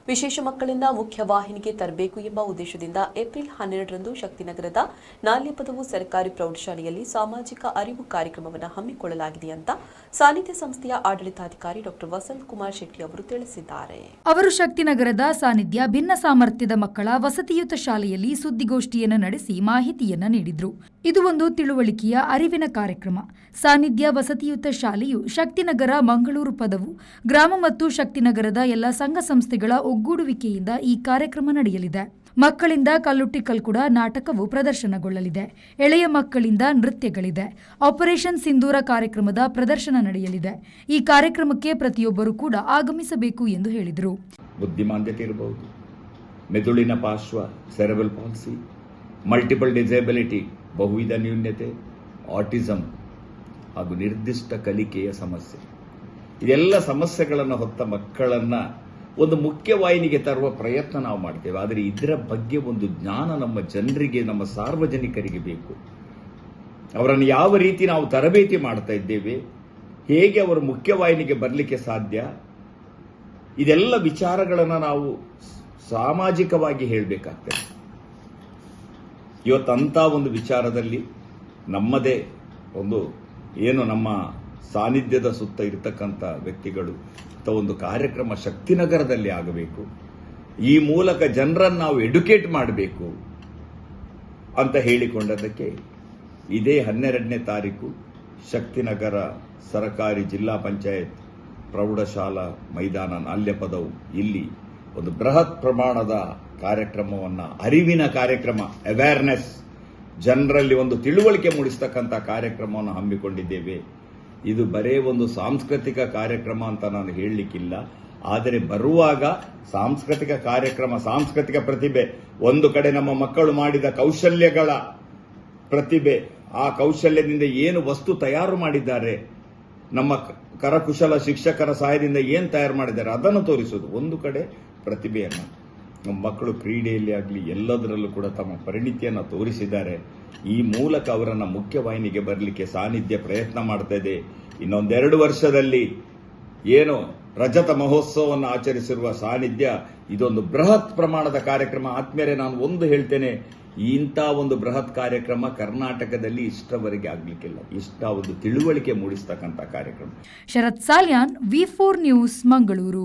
ವಿಶೇಷ ಮಕ್ಕಳನ್ನ ಮುಖ್ಯವಾಹಿನಿಗೆ ತರಬೇಕು ಎಂಬ ಉದ್ದೇಶದಿಂದ ಏಪ್ರಿಲ್ 12ರಂದು ಶಕ್ತಿನಗರದ ನಾಲ್ಯಪದವು ಸರ್ಕಾರಿ ಪ್ರೌಢಶಾಲೆಯಲ್ಲಿ ಸಾಮಾಜಿಕ ಅರಿವು ಕಾರ್ಯಕ್ರಮವನ್ನು ಹಮ್ಮಿಕೊಳ್ಳಲಾಗಿದೆ ಅಂತ ಸಾನ್ನಿಧ್ಯ ಸಂಸ್ಥೆಯ ಆಡಳಿತಾಧಿಕಾರಿ ಡಾಕ್ಟರ್ ವಸಂತ್ ಕುಮಾರ್ ಶೆಟ್ಟಿ ಅವರು ತಿಳಿಸಿದ್ದಾರೆ. ಅವರು ಶಕ್ತಿನಗರದ ಸಾನ್ನಿಧ್ಯ ಭಿನ್ನ ಸಾಮರ್ಥ್ಯದ ಮಕ್ಕಳ ವಸತಿಯುತ ಶಾಲೆಯಲ್ಲಿ ಸುದ್ದಿಗೋಷ್ಠಿಯನ್ನು ನಡೆಸಿ ಮಾಹಿತಿಯನ್ನ ನೀಡಿದ್ರು. ಇದು ಒಂದು ತಿಳುವಳಿಕೆಯ ಅರಿವಿನ ಕಾರ್ಯಕ್ರಮ. ಸಾನ್ನಿಧ್ಯ ವಸತಿಯುತ ಶಾಲೆಯು ಶಕ್ತಿನಗರ ಮಂಗಳೂರು ಪದವು ಗ್ರಾಮ ಮತ್ತು ಶಕ್ತಿನಗರದ ಎಲ್ಲ ಸಂಘ ಸಂಸ್ಥೆಗಳ ಒಗ್ಗೂಡುವಿಕೆಯಿಂದ ಈ ಕಾರ್ಯಕ್ರಮ ನಡೆಯಲಿದೆ. ಮಕ್ಕಳಿಂದ ಕಲ್ಲುಟ್ಟಿ ಕಲ್ಕುಡ ನಾಟಕವು ಪ್ರದರ್ಶನಗೊಳ್ಳಲಿದೆ. ಎಳೆಯ ಮಕ್ಕಳಿಂದ ನೃತ್ಯಗಳಿದೆ. ಆಪರೇಷನ್ ಸಿಂಧೂರ ಕಾರ್ಯಕ್ರಮದ ಪ್ರದರ್ಶನ ನಡೆಯಲಿದೆ. ಈ ಕಾರ್ಯಕ್ರಮಕ್ಕೆ ಪ್ರತಿಯೊಬ್ಬರು ಕೂಡ ಆಗಮಿಸಬೇಕು ಎಂದು ಹೇಳಿದರು. ಬುದ್ಧಿಮಾಂದ್ಯತೆ ಇರಬಹುದು, ಮೆದುಳಿನ ಪಾರ್ಶ್ವ ಸೆರೆಬ್ರಲ್ ಪಾಲ್ಸಿ, ಮಲ್ಟಿಪಲ್ ಡಿಸೇಬಿಲಿಟಿ ಬಹುವಿಧ ನ್ಯೂನ್ಯತೆ, ಆಟಿಸಂ ಹಾಗೂ ನಿರ್ದಿಷ್ಟ ಕಲಿಕೆಯ ಸಮಸ್ಯೆ, ಇದೆಲ್ಲ ಸಮಸ್ಯೆಗಳನ್ನು ಹೊತ್ತ ಮಕ್ಕಳನ್ನ ಒಂದು ಮುಖ್ಯವಾಹಿನಿಗೆ ತರುವ ಪ್ರಯತ್ನ ನಾವು ಮಾಡ್ತೇವೆ. ಆದರೆ ಇದರ ಬಗ್ಗೆ ಒಂದು ಜ್ಞಾನ ನಮ್ಮ ಜನರಿಗೆ, ನಮ್ಮ ಸಾರ್ವಜನಿಕರಿಗೆ ಬೇಕು. ಅವರನ್ನು ಯಾವ ರೀತಿ ನಾವು ತರಬೇತಿ ಮಾಡ್ತಾ ಇದ್ದೇವೆ, ಹೇಗೆ ಅವರು ಮುಖ್ಯವಾಹಿನಿಗೆ ಬರಲಿಕ್ಕೆ ಸಾಧ್ಯ, ಇದೆಲ್ಲ ವಿಚಾರಗಳನ್ನು ನಾವು ಸಾಮಾಜಿಕವಾಗಿ ಹೇಳಬೇಕಾಗ್ತದೆ. ಇವತ್ತಂಥ ಒಂದು ವಿಚಾರದಲ್ಲಿ ನಮ್ಮದೇ ಒಂದು ಏನು ನಮ್ಮ ಸಾನ್ನಿಧ್ಯದ ಸುತ್ತ ಇರತಕ್ಕಂಥ ವ್ಯಕ್ತಿಗಳು ಅಥವಾ ಒಂದು ಕಾರ್ಯಕ್ರಮ ಶಕ್ತಿನಗರದಲ್ಲಿ ಆಗಬೇಕು. ಈ ಮೂಲಕ ಜನರನ್ನು ನಾವು ಎಡ್ಯುಕೇಟ್ ಮಾಡಬೇಕು ಅಂತ ಹೇಳಿಕೊಂಡದಕ್ಕೆ ಇದೇ 12ನೇ ತಾರೀಕು ಶಕ್ತಿನಗರ ಸರ್ಕಾರಿ ಜಿಲ್ಲಾ ಪಂಚಾಯತ್ ಪ್ರೌಢಶಾಲಾ ಮೈದಾನ ನಾಲ್ಯಪದವು ಇಲ್ಲಿ ಒಂದು ಬೃಹತ್ ಪ್ರಮಾಣದ ಕಾರ್ಯಕ್ರಮವನ್ನು, ಅರಿವಿನ ಕಾರ್ಯಕ್ರಮ, ಅವೇರ್ನೆಸ್, ಜನರಲ್ಲಿ ಒಂದು ತಿಳುವಳಿಕೆ ಮೂಡಿಸ್ತಕ್ಕಂಥ ಕಾರ್ಯಕ್ರಮವನ್ನು ಹಮ್ಮಿಕೊಂಡಿದ್ದೇವೆ. ಇದು ಬರೇ ಒಂದು ಸಾಂಸ್ಕೃತಿಕ ಕಾರ್ಯಕ್ರಮ ಅಂತ ನಾನು ಹೇಳಲಿಕ್ಕಿಲ್ಲ. ಆದರೆ ಬರುವಾಗ ಸಾಂಸ್ಕೃತಿಕ ಕಾರ್ಯಕ್ರಮ, ಸಾಂಸ್ಕೃತಿಕ ಪ್ರತಿಭೆ, ಒಂದು ಕಡೆ ನಮ್ಮ ಮಕ್ಕಳು ಮಾಡಿದ ಕೌಶಲ್ಯಗಳ ಪ್ರತಿಭೆ, ಆ ಕೌಶಲ್ಯದಿಂದ ಏನು ವಸ್ತು ತಯಾರು ಮಾಡಿದ್ದಾರೆ, ನಮ್ಮ ಕರಕುಶಲ ಶಿಕ್ಷಕರ ಸಹಾಯದಿಂದ ಏನು ತಯಾರು ಮಾಡಿದ್ದಾರೆ ಅದನ್ನು ತೋರಿಸುವುದು. ಒಂದು ಕಡೆ ಪ್ರತಿಭೆಯನ್ನು ನಮ್ಮ ಮಕ್ಕಳು ಕ್ರೀಡೆಯಲ್ಲಿ ಆಗಲಿ ಎಲ್ಲದರಲ್ಲೂ ಕೂಡ ತಮ್ಮ ಪರಿಣಿತಿಯನ್ನು ತೋರಿಸಿದ್ದಾರೆ. ಈ ಮೂಲಕ ಅವರನ್ನು ಮುಖ್ಯವಾಹಿನಿಗೆ ಬರಲಿಕ್ಕೆ ಸಾನ್ನಿಧ್ಯ ಪ್ರಯತ್ನ ಮಾಡ್ತಾ ಇದೆ. ಇನ್ನೊಂದೆರಡು ವರ್ಷದಲ್ಲಿ ಏನು ರಜತ ಮಹೋತ್ಸವವನ್ನು ಆಚರಿಸಿರುವ ಸಾನ್ನಿಧ್ಯ ಇದೊಂದು ಬೃಹತ್ ಪ್ರಮಾಣದ ಕಾರ್ಯಕ್ರಮ. ಆದ್ಮೇಲೆ ನಾನು ಒಂದು ಹೇಳ್ತೇನೆ, ಇಂಥ ಒಂದು ಬೃಹತ್ ಕಾರ್ಯಕ್ರಮ ಕರ್ನಾಟಕದಲ್ಲಿ ಇಷ್ಟವರೆಗೆ ಆಗ್ಲಿಕ್ಕಿಲ್ಲ. ಇಷ್ಟ ಒಂದು ತಿಳುವಳಿಕೆ ಮೂಡಿಸ್ತಕ್ಕಂಥ ಕಾರ್ಯಕ್ರಮ. ಶರತ್ ಸಾಲ್ಯಾನ್, ವಿ4 ನ್ಯೂಸ್, ಮಂಗಳೂರು.